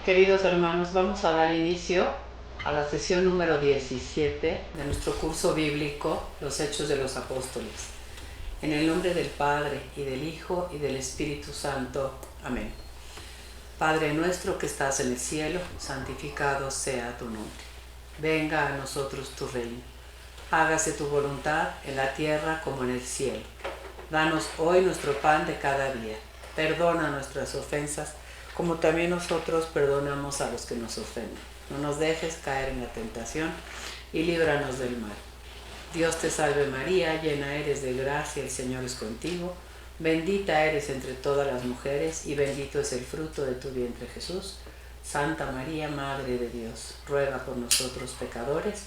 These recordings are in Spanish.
Queridos hermanos, vamos a dar inicio a la sesión número 17 de nuestro curso bíblico, Los Hechos de los Apóstoles. En el nombre del Padre, y del Hijo, y del Espíritu Santo. Amén. Padre nuestro que estás en el cielo, santificado sea tu nombre. Venga a nosotros tu reino. Hágase tu voluntad en la tierra como en el cielo. Danos hoy nuestro pan de cada día. Perdona nuestras ofensas, como también nosotros perdonamos a los que nos ofenden. No nos dejes caer en la tentación y líbranos del mal. Dios te salve María, llena eres de gracia, el Señor es contigo. Bendita eres entre todas las mujeres y bendito es el fruto de tu vientre Jesús. Santa María, Madre de Dios, ruega por nosotros pecadores,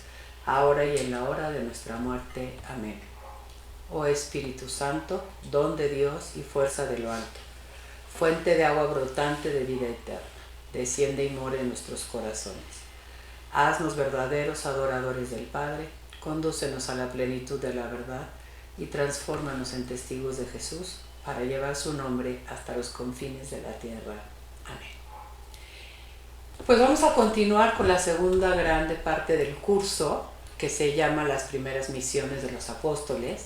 ahora y en la hora de nuestra muerte. Amén. Oh Espíritu Santo, don de Dios y fuerza de lo alto, fuente de agua brotante de vida eterna, desciende y mora en nuestros corazones. Haznos verdaderos adoradores del Padre, condúcenos a la plenitud de la verdad y transfórmanos en testigos de Jesús para llevar su nombre hasta los confines de la tierra. Amén. Pues vamos a continuar con la segunda grande parte del curso, que se llama Las primeras misiones de los apóstoles.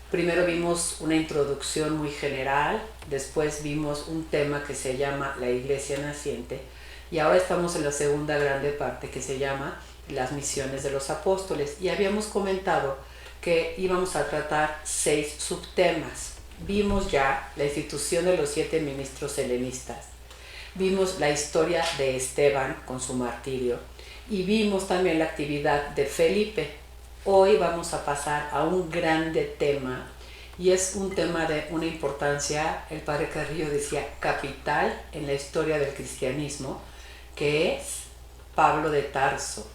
Primero vimos una introducción muy general, después vimos un tema que se llama la Iglesia naciente y ahora estamos en la segunda grande parte que se llama las misiones de los apóstoles. Y habíamos comentado que íbamos a tratar 6 subtemas. Vimos ya la institución de los 7 ministros helenistas, vimos la historia de Esteban con su martirio y vimos también la actividad de Felipe. Hoy vamos a pasar a un grande tema, y es un tema de una importancia, el padre Carrillo decía, capital en la historia del cristianismo, que es Pablo de Tarso.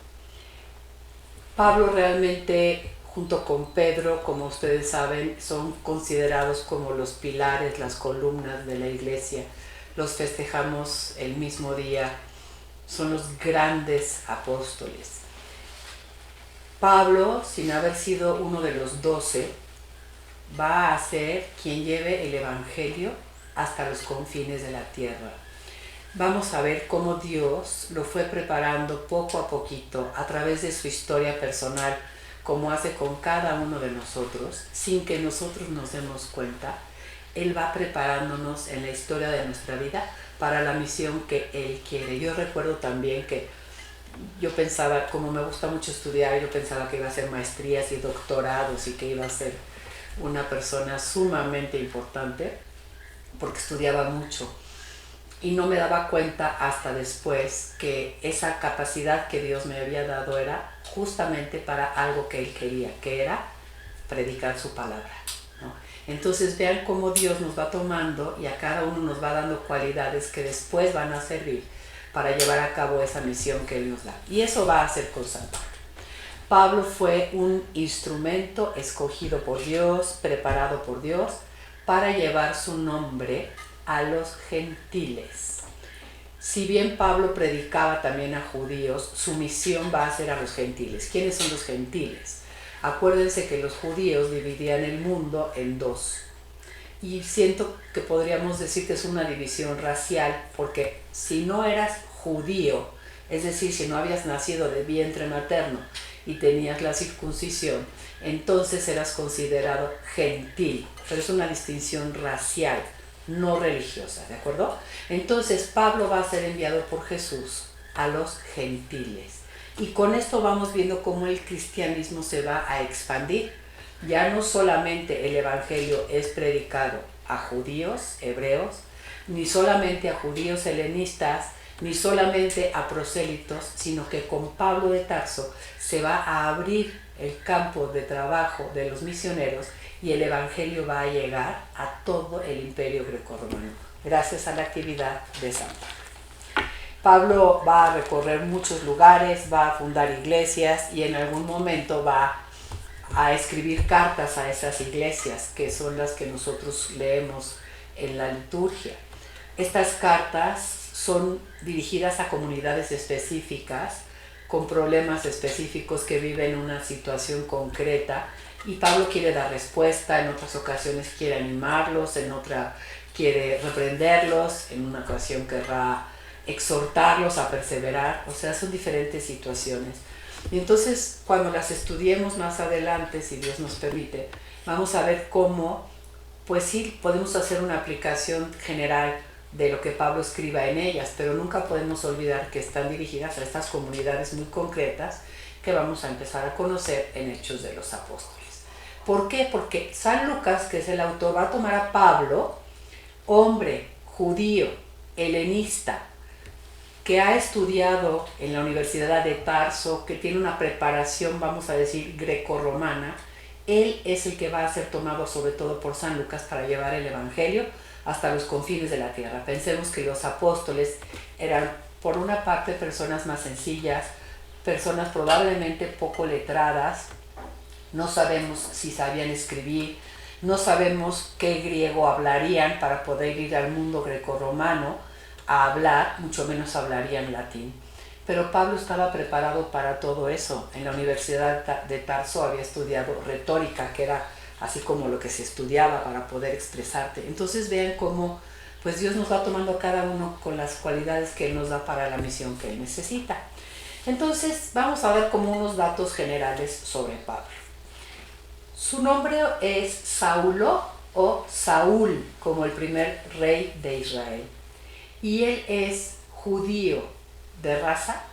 Pablo realmente, junto con Pedro, como ustedes saben, son considerados como los pilares, las columnas de la iglesia. Los festejamos el mismo día, son los grandes apóstoles. Pablo, sin haber sido uno de los 12, va a ser quien lleve el Evangelio hasta los confines de la tierra. Vamos a ver cómo Dios lo fue preparando poco a poquito a través de su historia personal, como hace con cada uno de nosotros, sin que nosotros nos demos cuenta. Él va preparándonos en la historia de nuestra vida para la misión que Él quiere. Yo recuerdo también que yo pensaba, como me gusta mucho estudiar, yo pensaba que iba a hacer maestrías y doctorados y que iba a ser una persona sumamente importante porque estudiaba mucho, y no me daba cuenta hasta después que esa capacidad que Dios me había dado era justamente para algo que Él quería, que era predicar su palabra, ¿no? Entonces vean cómo Dios nos va tomando y a cada uno nos va dando cualidades que después van a servir para llevar a cabo esa misión que Él nos da. Y eso va a ser con San Pablo. Pablo fue un instrumento escogido por Dios, preparado por Dios, para llevar su nombre a los gentiles. Si bien Pablo predicaba también a judíos, su misión va a ser a los gentiles. ¿Quiénes son los gentiles? Acuérdense que los judíos dividían el mundo en 2. Y siento que podríamos decir que es una división racial, porque si no eras judío, es decir, si no habías nacido de vientre materno y tenías la circuncisión, entonces eras considerado gentil, pero es una distinción racial, no religiosa, ¿de acuerdo? Entonces Pablo va a ser enviado por Jesús a los gentiles, y con esto vamos viendo cómo el cristianismo se va a expandir. Ya no solamente el evangelio es predicado a judíos, hebreos, ni solamente a judíos helenistas, ni solamente a prosélitos, sino que con Pablo de Tarso se va a abrir el campo de trabajo de los misioneros y el evangelio va a llegar a todo el imperio grecorromano, gracias a la actividad de San Pablo. Pablo va a recorrer muchos lugares, va a fundar iglesias y en algún momento va a escribir cartas a esas iglesias, que son las que nosotros leemos en la liturgia. Estas cartas son dirigidas a comunidades específicas, con problemas específicos que viven una situación concreta, y Pablo quiere dar respuesta, en otras ocasiones quiere animarlos, en otra quiere reprenderlos, en una ocasión querrá exhortarlos a perseverar, o sea, son diferentes situaciones. Y entonces, cuando las estudiemos más adelante, si Dios nos permite, vamos a ver cómo, pues sí, podemos hacer una aplicación general de lo que Pablo escriba en ellas, pero nunca podemos olvidar que están dirigidas a estas comunidades muy concretas que vamos a empezar a conocer en Hechos de los Apóstoles. ¿Por qué? Porque San Lucas, que es el autor, va a tomar a Pablo, hombre judío, helenista, que ha estudiado en la Universidad de Tarso, que tiene una preparación, vamos a decir, grecorromana. Él es el que va a ser tomado sobre todo por San Lucas para llevar el Evangelio hasta los confines de la tierra. Pensemos que los apóstoles eran, por una parte, personas más sencillas, personas probablemente poco letradas, no sabemos si sabían escribir, no sabemos qué griego hablarían para poder ir al mundo grecorromano a hablar, mucho menos hablarían latín. Pero Pablo estaba preparado para todo eso. En la Universidad de Tarso había estudiado retórica, que era así como lo que se estudiaba para poder expresarte. Entonces vean cómo pues Dios nos va tomando a cada uno con las cualidades que Él nos da para la misión que Él necesita. Entonces vamos a ver como unos datos generales sobre Pablo. Su nombre es Saulo o Saúl, como el primer rey de Israel. Y él es judío de raza,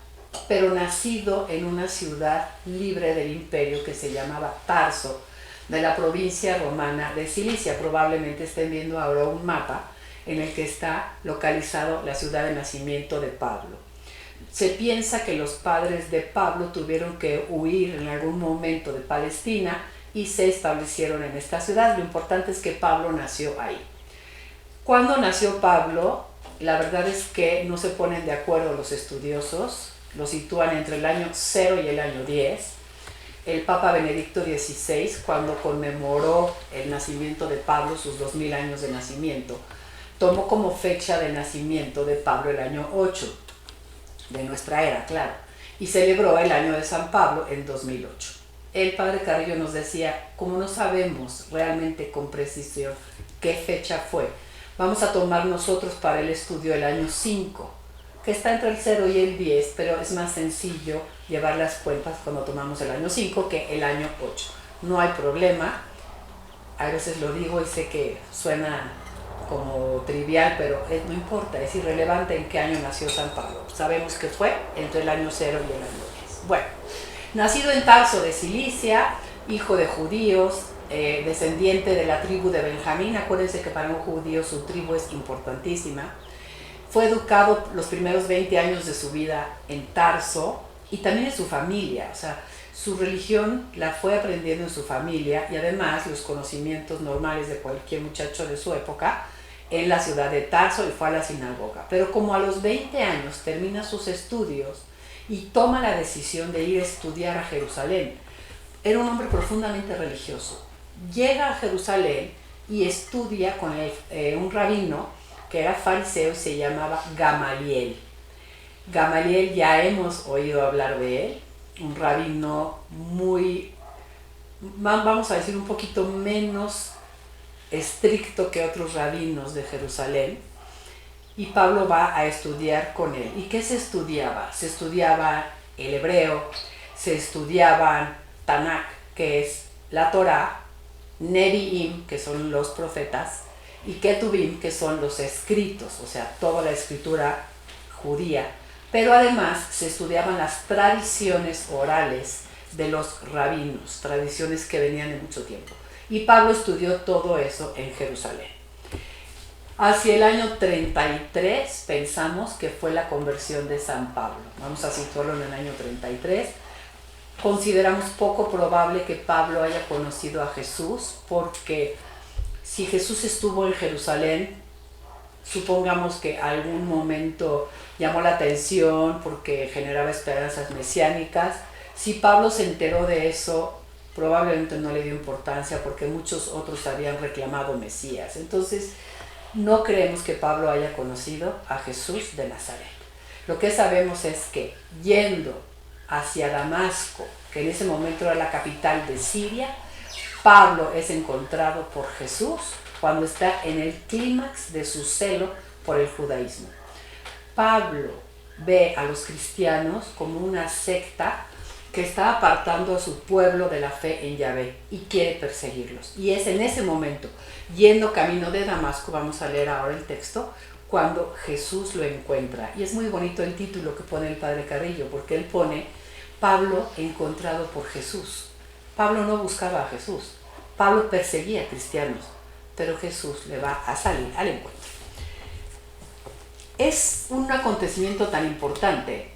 pero nacido en una ciudad libre del imperio que se llamaba Tarso, de la provincia romana de Cilicia. Probablemente estén viendo ahora un mapa en el que está localizado la ciudad de nacimiento de Pablo. Se piensa que los padres de Pablo tuvieron que huir en algún momento de Palestina y se establecieron en esta ciudad. Lo importante es que Pablo nació ahí. Cuando nació Pablo, la verdad es que no se ponen de acuerdo los estudiosos, lo sitúan entre el año 0 y el año 10. El Papa Benedicto XVI, cuando conmemoró el nacimiento de Pablo, sus 2000 años de nacimiento, tomó como fecha de nacimiento de Pablo el año 8 de nuestra era, claro, y celebró el año de San Pablo en 2008. El padre Carrillo nos decía, como no sabemos realmente con precisión qué fecha fue, vamos a tomar nosotros para el estudio el año 5, que está entre el 0 y el 10, pero es más sencillo llevar las cuentas cuando tomamos el año 5 que el año 8. No hay problema, a veces lo digo y sé que suena como trivial, pero no importa, es irrelevante en qué año nació San Pablo. Sabemos que fue entre el año 0 y el año 10. Bueno, nacido en Tarso de Cilicia, hijo de judíos, descendiente de la tribu de Benjamín. Acuérdense que para un judío su tribu es importantísima. Fue educado los primeros 20 años de su vida en Tarso y también en su familia. O sea, su religión la fue aprendiendo en su familia y además los conocimientos normales de cualquier muchacho de su época en la ciudad de Tarso, y fue a la sinagoga. Pero como a los 20 años termina sus estudios y toma la decisión de ir a estudiar a Jerusalén. Era un hombre profundamente religioso. Llega a Jerusalén y estudia con un rabino que era fariseo y se llamaba Gamaliel. Gamaliel, ya hemos oído hablar de él, un rabino muy, vamos a decir, un poquito menos estricto que otros rabinos de Jerusalén, y Pablo va a estudiar con él. ¿Y qué se estudiaba? Se estudiaba el hebreo, se estudiaban Tanakh, que es la Torá, Nevi'im, que son los profetas, y Ketuvim, que son los escritos, o sea, toda la escritura judía. Pero además se estudiaban las tradiciones orales de los rabinos, tradiciones que venían de mucho tiempo. Y Pablo estudió todo eso en Jerusalén. Hacia el año 33 pensamos que fue la conversión de San Pablo. Vamos a situarlo en el año 33. Consideramos poco probable que Pablo haya conocido a Jesús, porque si Jesús estuvo en Jerusalén, supongamos que algún momento llamó la atención porque generaba esperanzas mesiánicas. Si Pablo se enteró de eso, probablemente no le dio importancia porque muchos otros habían reclamado Mesías. Entonces, no creemos que Pablo haya conocido a Jesús de Nazaret. Lo que sabemos es que yendo hacia Damasco, que en ese momento era la capital de Siria, Pablo es encontrado por Jesús cuando está en el clímax de su celo por el judaísmo. Pablo ve a los cristianos como una secta que está apartando a su pueblo de la fe en Yahvé y quiere perseguirlos. Y es en ese momento, yendo camino de Damasco, vamos a leer ahora el texto, cuando Jesús lo encuentra. Y es muy bonito el título que pone el padre Carrillo, porque él pone Pablo encontrado por Jesús. Pablo no buscaba a Jesús, Pablo perseguía a cristianos, pero Jesús le va a salir al encuentro. Es un acontecimiento tan importante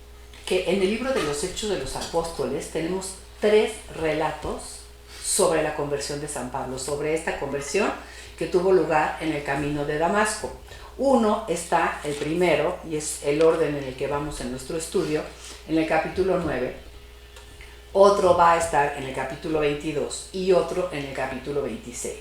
que en el libro de los Hechos de los Apóstoles tenemos 3 relatos sobre la conversión de San Pablo, sobre esta conversión que tuvo lugar en el camino de Damasco. Uno está, el primero, y es el orden en el que vamos en nuestro estudio, en el capítulo 9, otro va a estar en el capítulo 22 y otro en el capítulo 26.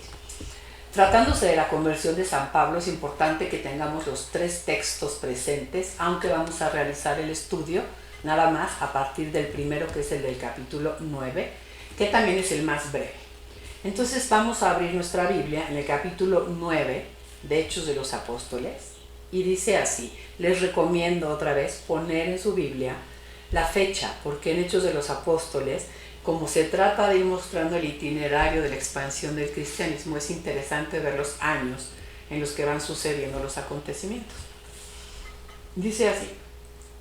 Tratándose de la conversión de San Pablo, es importante que tengamos los 3 textos presentes, aunque vamos a realizar el estudio nada más a partir del primero, que es el del capítulo 9, que también es el más breve. Entonces vamos a abrir nuestra Biblia en el capítulo 9 de Hechos de los Apóstoles, y dice así. Les recomiendo otra vez poner en su Biblia la fecha, porque en Hechos de los Apóstoles, como se trata de ir mostrando el itinerario de la expansión del cristianismo, es interesante ver los años en los que van sucediendo los acontecimientos. Dice así: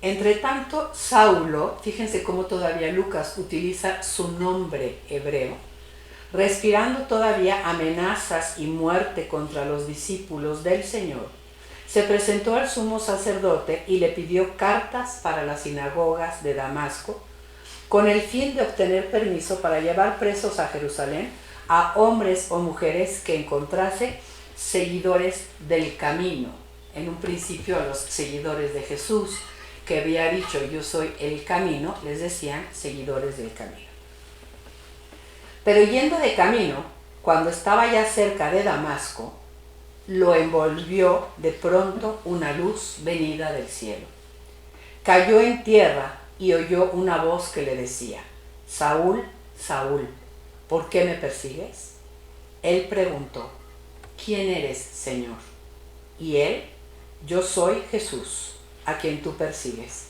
entre tanto, Saulo, fíjense cómo todavía Lucas utiliza su nombre hebreo, respirando todavía amenazas y muerte contra los discípulos del Señor, se presentó al sumo sacerdote y le pidió cartas para las sinagogas de Damasco, con el fin de obtener permiso para llevar presos a Jerusalén a hombres o mujeres que encontrase seguidores del camino. En un principio a los seguidores de Jesús, que había dicho yo soy el camino, les decían seguidores del camino. Pero yendo de camino, cuando estaba ya cerca de Damasco, lo envolvió de pronto una luz venida del cielo. Cayó en tierra y oyó una voz que le decía: Saúl, Saúl, ¿por qué me persigues? Él preguntó: ¿quién eres, Señor? Y él: yo soy Jesús, a quien tú persigues.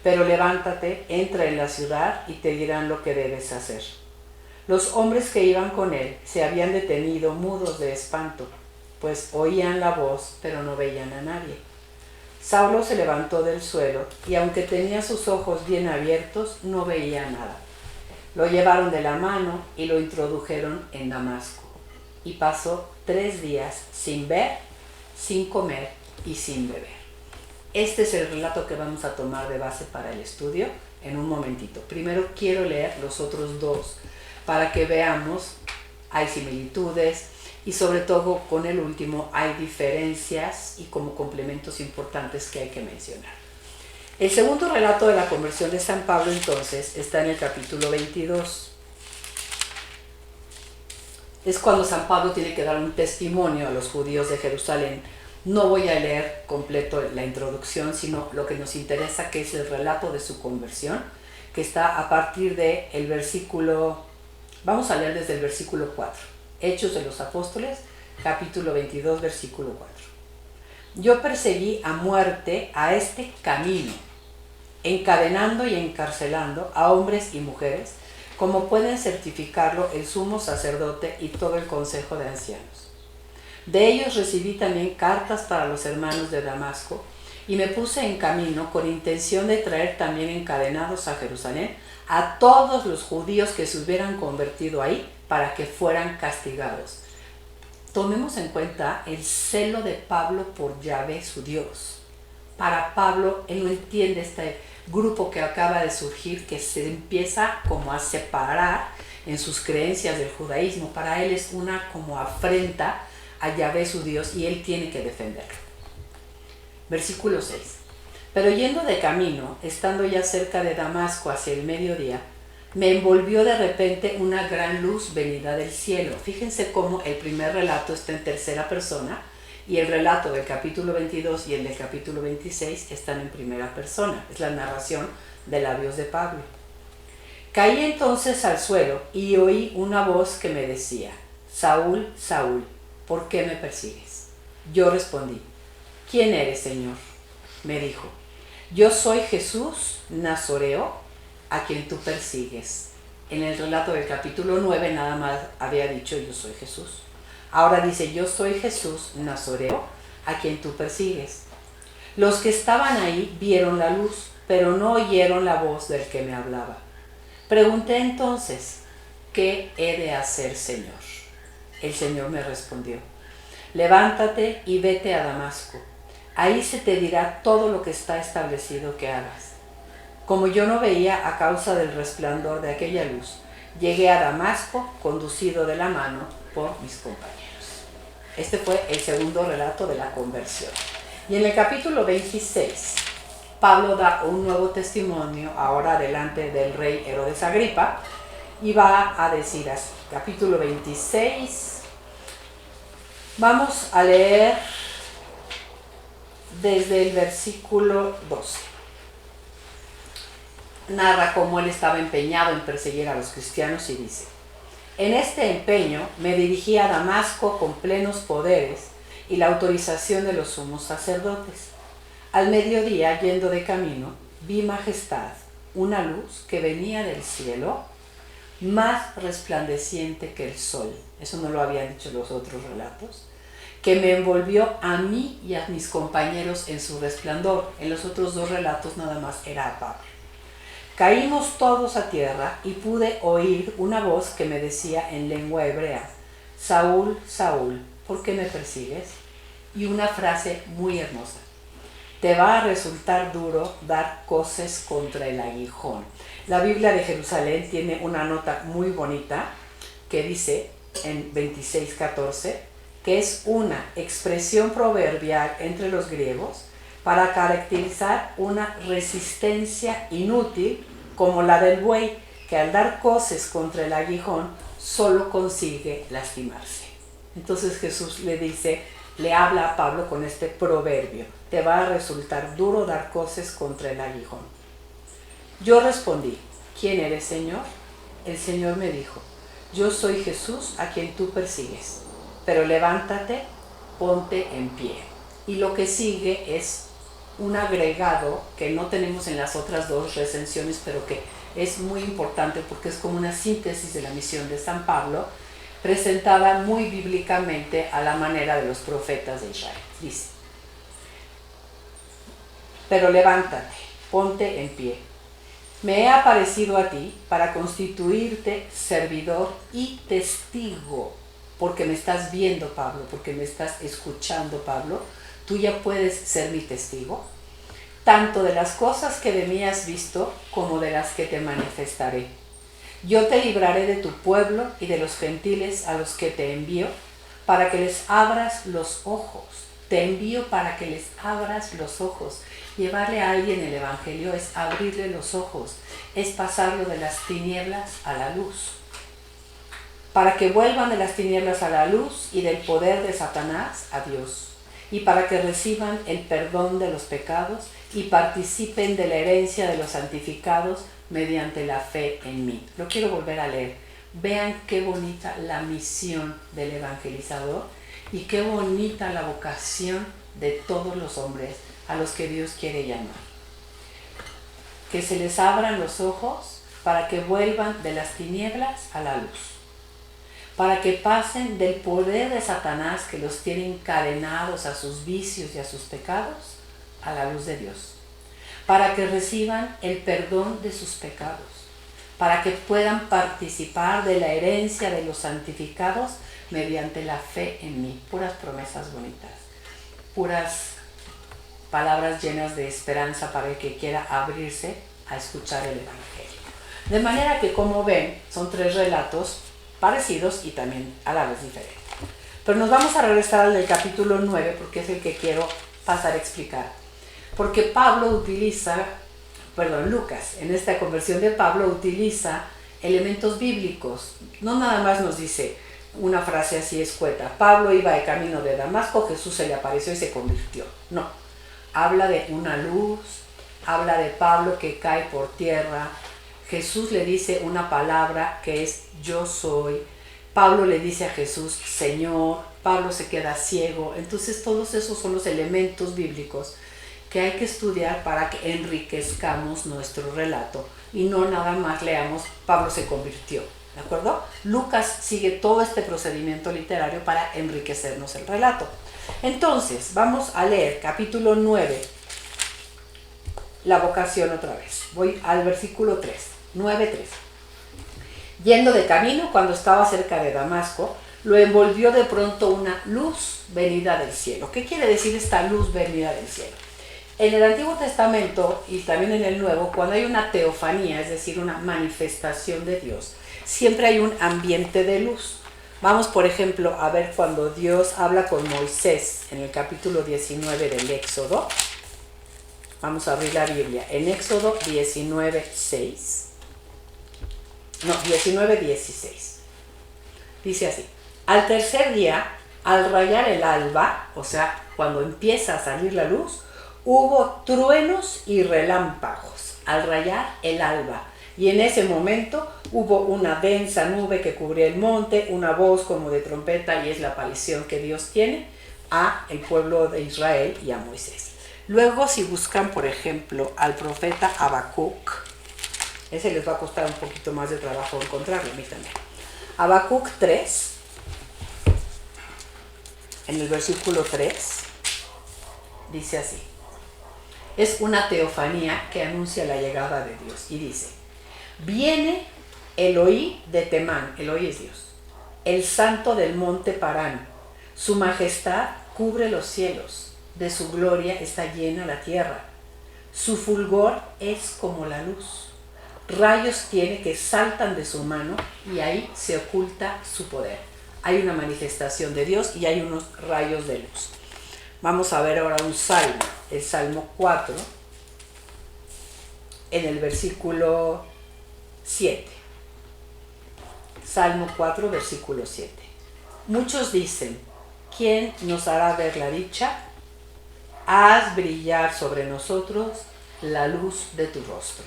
Pero levántate, entra en la ciudad y te dirán lo que debes hacer. Los hombres que iban con él se habían detenido mudos de espanto, pues oían la voz, pero no veían a nadie. Saulo se levantó del suelo y aunque tenía sus ojos bien abiertos, no veía nada. Lo llevaron de la mano y lo introdujeron en Damasco. Y pasó 3 días sin ver, sin comer y sin beber. Este es el relato que vamos a tomar de base para el estudio en un momentito. Primero quiero leer los otros 2 para que veamos, hay similitudes y sobre todo con el último hay diferencias y como complementos importantes que hay que mencionar. El segundo relato de la conversión de San Pablo entonces está en el capítulo 22. Es cuando San Pablo tiene que dar un testimonio a los judíos de Jerusalén. No voy a leer completo la introducción, sino lo que nos interesa, que es el relato de su conversión, que está a partir del versículo, vamos a leer desde el versículo 4. Hechos de los Apóstoles, capítulo 22, versículo 4. Yo perseguí a muerte a este camino, encadenando y encarcelando a hombres y mujeres, como pueden certificarlo el sumo sacerdote y todo el consejo de ancianos. De ellos recibí también cartas para los hermanos de Damasco, y me puse en camino con intención de traer también encadenados a Jerusalén a todos los judíos que se hubieran convertido ahí, para que fueran castigados. Tomemos en cuenta el celo de Pablo por Yahvé, su Dios. Para Pablo, él no entiende este grupo que acaba de surgir, que se empieza como a separar en sus creencias del judaísmo. Para él es una como afrenta a Yahvé, su Dios, y él tiene que defenderlo. Versículo 6. Pero yendo de camino, estando ya cerca de Damasco hacia el mediodía, me envolvió de repente una gran luz venida del cielo. Fíjense cómo el primer relato está en tercera persona y el relato del capítulo 22 y el del capítulo 26 están en primera persona. Es la narración de labios de Pablo. Caí entonces al suelo y oí una voz que me decía: Saúl, Saúl, ¿por qué me persigues? Yo respondí: ¿quién eres, Señor? Me dijo: yo soy Jesús Nazoreo, a quien tú persigues. En el relato del capítulo 9 nada más había dicho yo soy Jesús. Ahora dice yo soy Jesús Nazoreo, a quien tú persigues. Los que estaban ahí vieron la luz, pero no oyeron la voz del que me hablaba. Pregunté entonces, ¿qué he de hacer, Señor? El Señor me respondió, levántate y vete a Damasco. Ahí se te dirá todo lo que está establecido que hagas. Como yo no veía a causa del resplandor de aquella luz, llegué a Damasco conducido de la mano por mis compañeros. Este fue el segundo relato de la conversión. Y en el capítulo 26, Pablo da un nuevo testimonio ahora delante del rey Herodes Agripa y va a decir así, capítulo 26, vamos a leer desde el versículo 12. Narra cómo él estaba empeñado en perseguir a los cristianos y dice, en este empeño me dirigí a Damasco con plenos poderes y la autorización de los sumos sacerdotes. Al mediodía, yendo de camino, vi majestad, una luz que venía del cielo, más resplandeciente que el sol. Eso no lo habían dicho los otros relatos. Que me envolvió a mí y a mis compañeros en su resplandor. En los otros dos relatos nada más era Pablo. Caímos todos a tierra y pude oír una voz que me decía en lengua hebrea, Saúl, Saúl, ¿por qué me persigues? Y una frase muy hermosa, te va a resultar duro dar coces contra el aguijón. La Biblia de Jerusalén tiene una nota muy bonita que dice en 26:14 que es una expresión proverbial entre los griegos para caracterizar una resistencia inútil como la del buey, que al dar coces contra el aguijón solo consigue lastimarse. Entonces Jesús le habla a Pablo con este proverbio, te va a resultar duro dar coces contra el aguijón. Yo respondí, ¿quién eres, Señor? El Señor me dijo, yo soy Jesús a quien tú persigues, pero levántate, ponte en pie. Y lo que sigue es un agregado que no tenemos en las otras dos recensiones, pero que es muy importante porque es como una síntesis de la misión de San Pablo, presentada muy bíblicamente a la manera de los profetas de Israel. Dice, pero levántate, ponte en pie. Me he aparecido a ti para constituirte servidor y testigo, porque me estás viendo, Pablo, porque me estás escuchando, Pablo. Tú ya puedes ser mi testigo, tanto de las cosas que de mí has visto como de las que te manifestaré. Yo te libraré de tu pueblo y de los gentiles a los que te envío, para que les abras los ojos. Te envío para que les abras los ojos. Llevarle a alguien el evangelio es abrirle los ojos, es pasarlo de las tinieblas a la luz. Para que vuelvan de las tinieblas a la luz y del poder de Satanás a Dios, y para que reciban el perdón de los pecados y participen de la herencia de los santificados mediante la fe en mí. Lo quiero volver a leer. Vean qué bonita la misión del evangelizador y qué bonita la vocación de todos los hombres a los que Dios quiere llamar. Que se les abran los ojos para que vuelvan de las tinieblas a la luz, para que pasen del poder de Satanás que los tiene encadenados a sus vicios y a sus pecados a la luz de Dios, para que reciban el perdón de sus pecados, para que puedan participar de la herencia de los santificados mediante la fe en mí. Puras promesas bonitas, puras palabras llenas de esperanza para el que quiera abrirse a escuchar el evangelio. De manera que, como ven, son tres relatos parecidos y también a la vez diferentes. Pero nos vamos a regresar al del capítulo 9 porque es el que quiero pasar a explicar. Porque Lucas, en esta conversión de Pablo, utiliza elementos bíblicos. No nada más nos dice una frase así escueta, Pablo iba de camino de Damasco, Jesús se le apareció y se convirtió. No, habla de una luz, habla de Pablo que cae por tierra, Jesús le dice una palabra que es yo soy, Pablo le dice a Jesús Señor, Pablo se queda ciego. Entonces todos esos son los elementos bíblicos que hay que estudiar para que enriquezcamos nuestro relato y no nada más leamos Pablo se convirtió, ¿de acuerdo? Lucas sigue todo este procedimiento literario para enriquecernos el relato. Entonces, vamos a leer capítulo 9, la vocación otra vez. Voy al versículo 3, 9:3. Yendo de camino, cuando estaba cerca de Damasco, lo envolvió de pronto una luz venida del cielo. ¿Qué quiere decir esta luz venida del cielo? En el Antiguo Testamento y también en el Nuevo, cuando hay una teofanía, es decir, una manifestación de Dios, siempre hay un ambiente de luz. Vamos, por ejemplo, a ver cuando Dios habla con Moisés en el capítulo 19 del Éxodo. Vamos a abrir la Biblia. En Éxodo 19:6. No, 19:16. Dice así: al tercer día, al rayar el alba, o sea, cuando empieza a salir la luz, hubo truenos y relámpagos al rayar el alba. Y en ese momento hubo una densa nube que cubría el monte, una voz como de trompeta, y es la aparición que Dios tiene a el pueblo de Israel y a Moisés. Luego, si buscan, por ejemplo, al profeta Habacuc, ese les va a costar un poquito más de trabajo encontrarlo, a mí también. Habacuc 3, en el versículo 3, dice así. Es una teofanía que anuncia la llegada de Dios y dice: viene Elohí de Temán, Elohí es Dios, el santo del monte Parán, su majestad cubre los cielos, de su gloria está llena la tierra, su fulgor es como la luz, rayos tiene que saltan de su mano y ahí se oculta su poder. Hay una manifestación de Dios y hay unos rayos de luz. Vamos a ver ahora un salmo, el Salmo 4, en el versículo 7. Salmo 4, versículo 7. Muchos dicen: ¿quién nos hará ver la dicha? Haz brillar sobre nosotros la luz de tu rostro.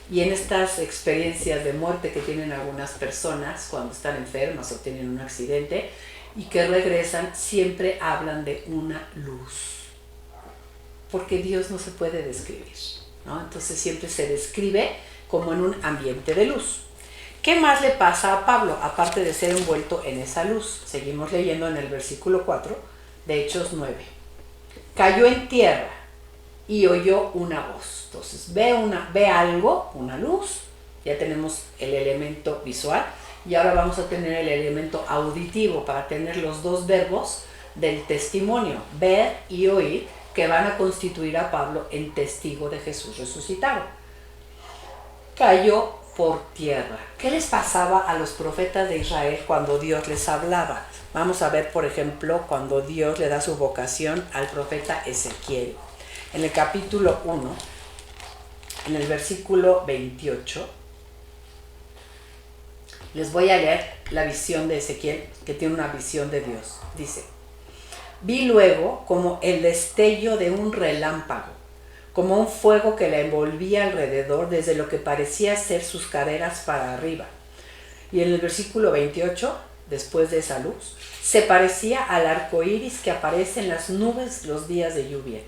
Y en estas experiencias de muerte que tienen algunas personas cuando están enfermas o tienen un accidente y que regresan, siempre hablan de una luz. Porque Dios no se puede describir, ¿no? Entonces siempre se describe como en un ambiente de luz. ¿Qué más le pasa a Pablo, aparte de ser envuelto en esa luz? Seguimos leyendo en el versículo 4 de Hechos 9. Cayó en tierra y oyó una voz. Entonces ve algo, una luz, ya tenemos el elemento visual y ahora vamos a tener el elemento auditivo para tener los dos verbos del testimonio, ver y oír, que van a constituir a Pablo en testigo de Jesús resucitado. Cayó por tierra. ¿Qué les pasaba a los profetas de Israel cuando Dios les hablaba? Vamos a ver, por ejemplo, cuando Dios le da su vocación al profeta Ezequiel. En el capítulo 1, en el versículo 28, les voy a leer la visión de Ezequiel, que tiene una visión de Dios. Dice: vi luego como el destello de un relámpago, como un fuego que la envolvía alrededor desde lo que parecía ser sus caderas para arriba. Y en el versículo 28, después de esa luz, se parecía al arco iris que aparece en las nubes los días de lluvia.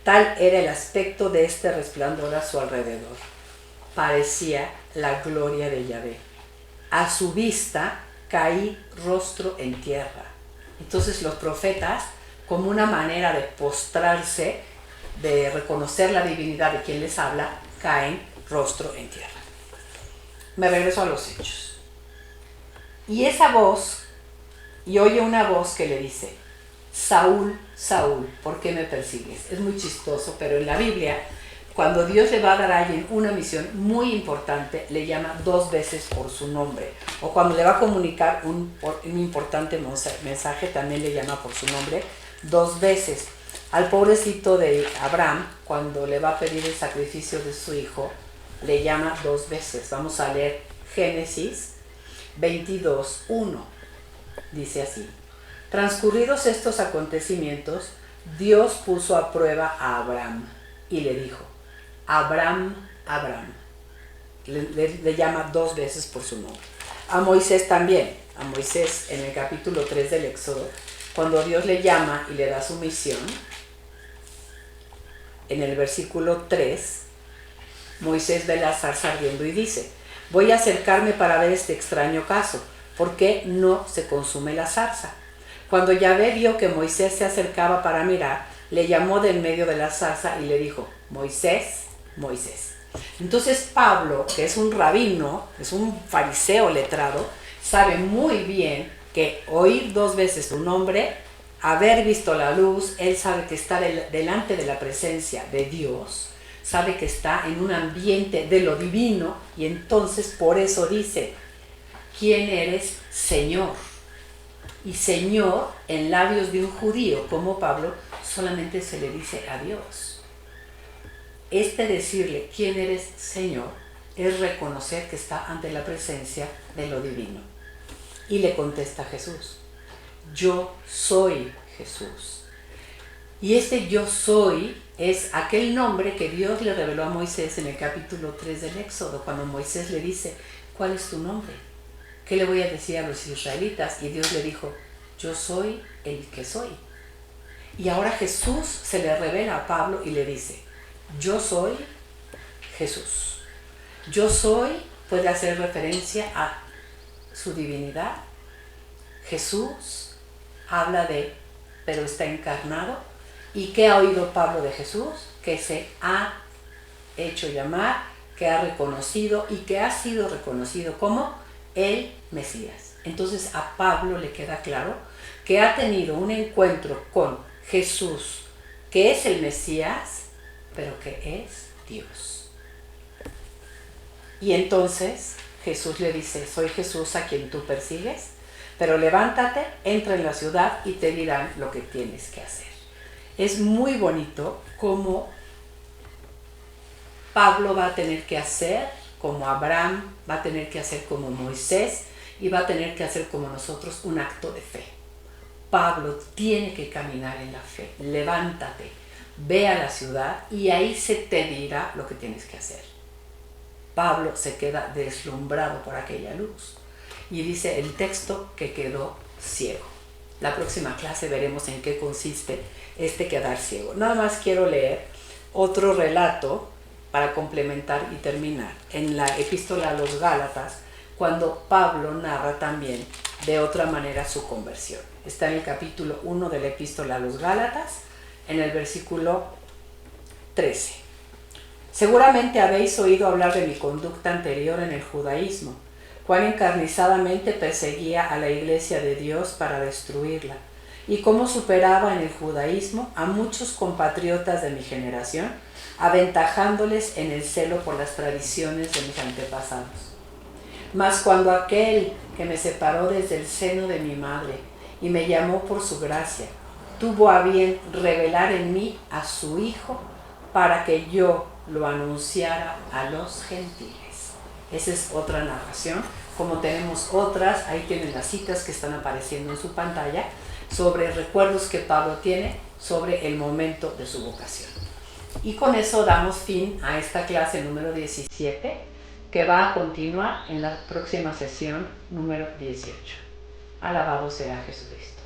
Tal era el aspecto de este resplandor a su alrededor. Parecía la gloria de Yahvé. A su vista caí rostro en tierra. Entonces los profetas, como una manera de postrarse, de reconocer la divinidad de quien les habla, caen rostro en tierra. Me regreso a los hechos. Y esa voz, y oye una voz que le dice: Saúl, Saúl, ¿por qué me persigues? Es muy chistoso, pero en la Biblia, cuando Dios le va a dar a alguien una misión muy importante, le llama 2 veces por su nombre. O cuando le va a comunicar un importante mensaje, también le llama por su nombre 2 veces. Al pobrecito de Abraham, cuando le va a pedir el sacrificio de su hijo, le llama 2 veces. Vamos a leer Génesis 22:1. Dice así: transcurridos estos acontecimientos, Dios puso a prueba a Abraham y le dijo: Abraham, Abraham. Le llama 2 veces por su nombre. A Moisés también. A Moisés en el capítulo 3 del Éxodo, cuando Dios le llama y le da su misión, en el versículo 3, Moisés ve la zarza ardiendo y dice: voy a acercarme para ver este extraño caso, ¿por qué no se consume la zarza? Cuando Yahvé vio que Moisés se acercaba para mirar, le llamó de en medio de la zarza y le dijo: Moisés, Moisés. Entonces Pablo, que es un rabino, es un fariseo letrado, sabe muy bien que oír 2 veces tu nombre, haber visto la luz, él sabe que está delante de la presencia de Dios, sabe que está en un ambiente de lo divino, y entonces por eso dice: ¿quién eres, Señor? Y Señor, en labios de un judío como Pablo, solamente se le dice a Dios. Decirle ¿quién eres, Señor?, es reconocer que está ante la presencia de lo divino. Y le contesta Jesús: yo soy Jesús. Y yo soy es aquel nombre que Dios le reveló a Moisés en el capítulo 3 del Éxodo, cuando Moisés le dice: ¿cuál es tu nombre? ¿Qué le voy a decir a los israelitas? Y Dios le dijo: yo soy el que soy. Y ahora Jesús se le revela a Pablo y le dice: yo soy Jesús. Yo soy puede hacer referencia a su divinidad. Jesús habla de, pero está encarnado. ¿Y qué ha oído Pablo de Jesús? Que se ha hecho llamar, que ha reconocido y que ha sido reconocido como el Mesías. Entonces a Pablo le queda claro que ha tenido un encuentro con Jesús, que es el Mesías, pero que es Dios. Y entonces Jesús le dice: soy Jesús a quien tú persigues, pero levántate, entra en la ciudad y te dirán lo que tienes que hacer. Es muy bonito cómo Pablo va a tener que hacer como Abraham, va a tener que hacer como Moisés y va a tener que hacer como nosotros un acto de fe. Pablo tiene que caminar en la fe. Levántate, ve a la ciudad y ahí se te dirá lo que tienes que hacer. Pablo se queda deslumbrado por aquella luz y dice el texto que quedó ciego. La próxima clase veremos en qué consiste quedar ciego. Nada más quiero leer otro relato para complementar y terminar. En la epístola a los Gálatas, cuando Pablo narra también de otra manera su conversión. Está en el capítulo 1 de la epístola a los Gálatas, en el versículo 13. Seguramente habéis oído hablar de mi conducta anterior en el judaísmo, cuán encarnizadamente perseguía a la iglesia de Dios para destruirla, y cómo superaba en el judaísmo a muchos compatriotas de mi generación, aventajándoles en el celo por las tradiciones de mis antepasados. Mas cuando aquel que me separó desde el seno de mi madre y me llamó por su gracia, tuvo a bien revelar en mí a su Hijo para que yo lo anunciara a los gentiles. Esa es otra narración, como tenemos otras, ahí tienen las citas que están apareciendo en su pantalla, sobre recuerdos que Pablo tiene sobre el momento de su vocación. Y con eso damos fin a esta clase número 17, que va a continuar en la próxima sesión número 18. Alabado sea Jesucristo.